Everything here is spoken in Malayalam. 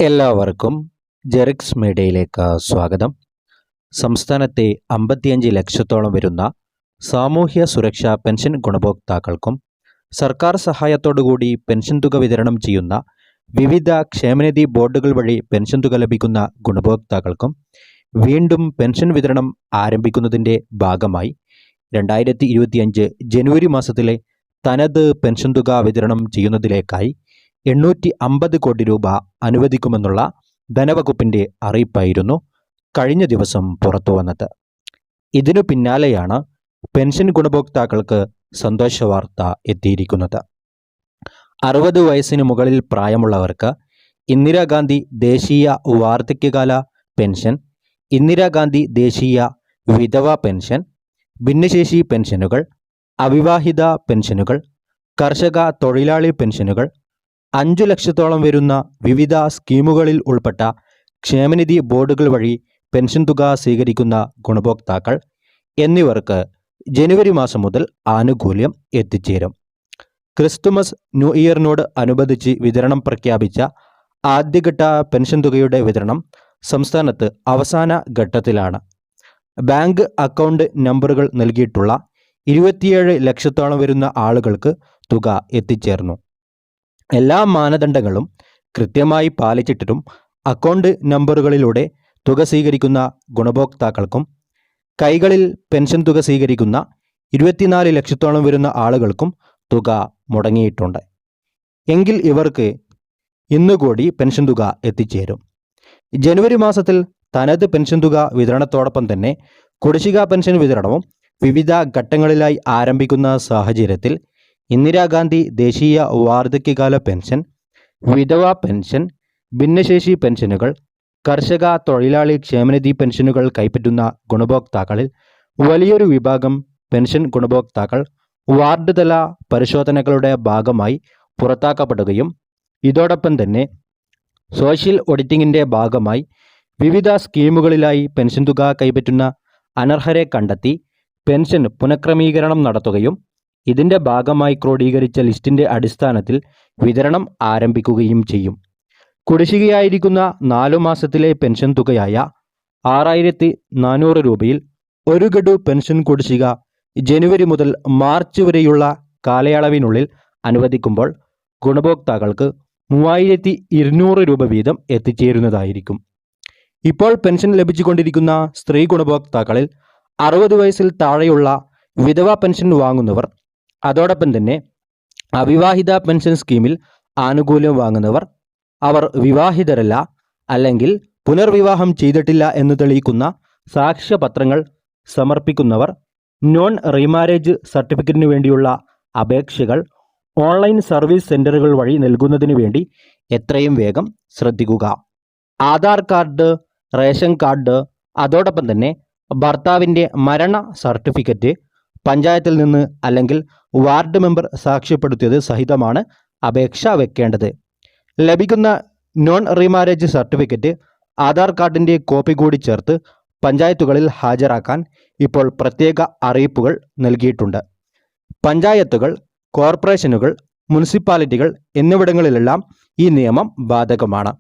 എല്ലാവർക്കും ജെറിക്സ് മീഡിയയിലേക്ക് സ്വാഗതം. സംസ്ഥാനത്തെ 55 ലക്ഷത്തോളം വരുന്ന സാമൂഹ്യ സുരക്ഷാ പെൻഷൻ ഗുണഭോക്താക്കൾക്കും സർക്കാർ സഹായത്തോടുകൂടി പെൻഷൻ തുക വിതരണം ചെയ്യുന്ന വിവിധ ക്ഷേമനിധി ബോർഡുകൾ വഴി പെൻഷൻ തുക ലഭിക്കുന്ന ഗുണഭോക്താക്കൾക്കും വീണ്ടും പെൻഷൻ വിതരണം ആരംഭിക്കുന്നതിൻ്റെ ഭാഗമായി 2025 ജനുവരി മാസത്തിലെ തനത് പെൻഷൻ തുക വിതരണം ചെയ്യുന്നതിലേക്കായി 850 കോടി രൂപ അനുവദിക്കുമെന്നുള്ള ധനവകുപ്പിൻ്റെ അറിയിപ്പായിരുന്നു കഴിഞ്ഞ ദിവസം പുറത്തുവന്നത്. ഇതിനു പിന്നാലെയാണ് പെൻഷൻ ഗുണഭോക്താക്കൾക്ക് സന്തോഷവാർത്ത എത്തിയിരിക്കുന്നത്. 60 വയസ്സിന് മുകളിൽ പ്രായമുള്ളവർക്ക് ഇന്ദിരാഗാന്ധി ദേശീയ വാർദ്ധക്യകാല പെൻഷൻ, ഇന്ദിരാഗാന്ധി ദേശീയ വിധവ പെൻഷൻ, ഭിന്നശേഷി പെൻഷനുകൾ, അവിവാഹിത പെൻഷനുകൾ, കർഷക തൊഴിലാളി പെൻഷനുകൾ, 5 ലക്ഷത്തോളം വരുന്ന വിവിധ സ്കീമുകളിൽ ഉൾപ്പെട്ട ക്ഷേമനിധി ബോർഡുകൾ വഴി പെൻഷൻ തുക സ്വീകരിക്കുന്ന ഗുണഭോക്താക്കൾ എന്നിവർക്ക് ജനുവരി മാസം മുതൽ ആനുകൂല്യം എത്തിച്ചേരും. ക്രിസ്തുമസ് ന്യൂ ഇയറിനോട് അനുബന്ധിച്ച് വിതരണം പ്രഖ്യാപിച്ച ആദ്യഘട്ട പെൻഷൻ തുകയുടെ വിതരണം സംസ്ഥാനത്ത് അവസാന ഘട്ടത്തിലാണ്. ബാങ്ക് അക്കൗണ്ട് നമ്പറുകൾ നൽകിയിട്ടുള്ള 27 ലക്ഷത്തോളം വരുന്ന ആളുകൾക്ക് തുക എത്തിച്ചേർന്നു. എല്ലാ മാനദണ്ഡങ്ങളും കൃത്യമായി പാലിച്ചിട്ടും അക്കൗണ്ട് നമ്പറുകളിലൂടെ തുക സ്വീകരിക്കുന്ന ഗുണഭോക്താക്കൾക്കും കൈകളിൽ പെൻഷൻ തുക സ്വീകരിക്കുന്ന 24 ലക്ഷത്തോളം വരുന്ന ആളുകൾക്കും തുക മുടങ്ങിയിട്ടുണ്ട്. എങ്കിൽ ഇവർക്ക് ഇന്നുകൂടി പെൻഷൻ തുക എത്തിച്ചേരും. ജനുവരി മാസത്തിൽ തനത് പെൻഷൻ തുക വിതരണത്തോടൊപ്പം തന്നെ കുടിശ്ശിക പെൻഷൻ വിതരണവും വിവിധ ഘട്ടങ്ങളിലായി ആരംഭിക്കുന്ന സാഹചര്യത്തിൽ ഇന്ദിരാഗാന്ധി ദേശീയ വാർദ്ധക്യകാല പെൻഷൻ, വിധവ പെൻഷൻ, ഭിന്നശേഷി പെൻഷനുകൾ, കർഷക തൊഴിലാളി ക്ഷേമനിധി പെൻഷനുകൾ കൈപ്പറ്റുന്ന ഗുണഭോക്താക്കളിൽ വലിയൊരു വിഭാഗം പെൻഷൻ ഗുണഭോക്താക്കൾ വാർഡ് തല പരിശോധനകളുടെ ഭാഗമായി പുറത്താക്കപ്പെടുകയും ഇതോടൊപ്പം തന്നെ സോഷ്യൽ ഓഡിറ്റിങ്ങിൻ്റെ ഭാഗമായി വിവിധ സ്കീമുകളിലായി പെൻഷൻ തുക കൈപ്പറ്റുന്ന അനർഹരെ കണ്ടെത്തി പെൻഷൻ പുനഃക്രമീകരണം നടത്തുകയും ഇതിൻ്റെ ഭാഗമായി ക്രോഡീകരിച്ച ലിസ്റ്റിൻ്റെ അടിസ്ഥാനത്തിൽ വിതരണം ആരംഭിക്കുകയും ചെയ്യും. കുടിശ്ശികയായിരിക്കുന്ന 4 മാസത്തിലെ പെൻഷൻ തുകയായ 6400 രൂപയിൽ ഒരു ഗഡു പെൻഷൻ കുടിശ്ശിക ജനുവരി മുതൽ മാർച്ച് വരെയുള്ള കാലയളവിനുള്ളിൽ അനുവദിക്കുമ്പോൾ ഗുണഭോക്താക്കൾക്ക് 3200 രൂപ വീതം എത്തിച്ചേരുന്നതായിരിക്കും. ഇപ്പോൾ പെൻഷൻ ലഭിച്ചുകൊണ്ടിരിക്കുന്ന സ്ത്രീ ഗുണഭോക്താക്കളിൽ 60 വയസ്സിൽ താഴെയുള്ള വിധവ പെൻഷൻ വാങ്ങുന്നവർ, അതോടൊപ്പം തന്നെ അവിവാഹിത പെൻഷൻ സ്കീമിൽ ആനുകൂല്യം വാങ്ങുന്നവർ, അവർ വിവാഹിതരല്ല അല്ലെങ്കിൽ പുനർവിവാഹം ചെയ്തിട്ടില്ല എന്ന് തെളിയിക്കുന്ന സാക്ഷ്യപത്രങ്ങൾ സമർപ്പിക്കുന്നവർ, നോൺ റീമാരേജ് സർട്ടിഫിക്കറ്റിന് വേണ്ടിയുള്ള അപേക്ഷകൾ ഓൺലൈൻ സർവീസ് സെൻ്ററുകൾ വഴി നൽകുന്നതിന് വേണ്ടി എത്രയും വേഗം ശ്രദ്ധിക്കുക. ആധാർ കാർഡ്, റേഷൻ കാർഡ്, അതോടൊപ്പം തന്നെ ഭർത്താവിൻ്റെ മരണ സർട്ടിഫിക്കറ്റ് പഞ്ചായത്തിൽ നിന്ന് അല്ലെങ്കിൽ വാർഡ് മെമ്പർ സാക്ഷ്യപ്പെടുത്തിയത് സഹിതമാണ് അപേക്ഷ വെക്കേണ്ടത്. ലഭിക്കുന്ന നോൺ റീമാരേജ് സർട്ടിഫിക്കറ്റ് ആധാർ കാർഡിൻ്റെ കോപ്പി കൂടി ചേർത്ത് പഞ്ചായത്തുകളിൽ ഹാജരാക്കാൻ ഇപ്പോൾ പ്രത്യേക അറിയിപ്പുകൾ നൽകിയിട്ടുണ്ട്. പഞ്ചായത്തുകൾ, കോർപ്പറേഷനുകൾ, മുനിസിപ്പാലിറ്റികൾ എന്നിവിടങ്ങളിലെല്ലാം ഈ നിയമം ബാധകമാണ്.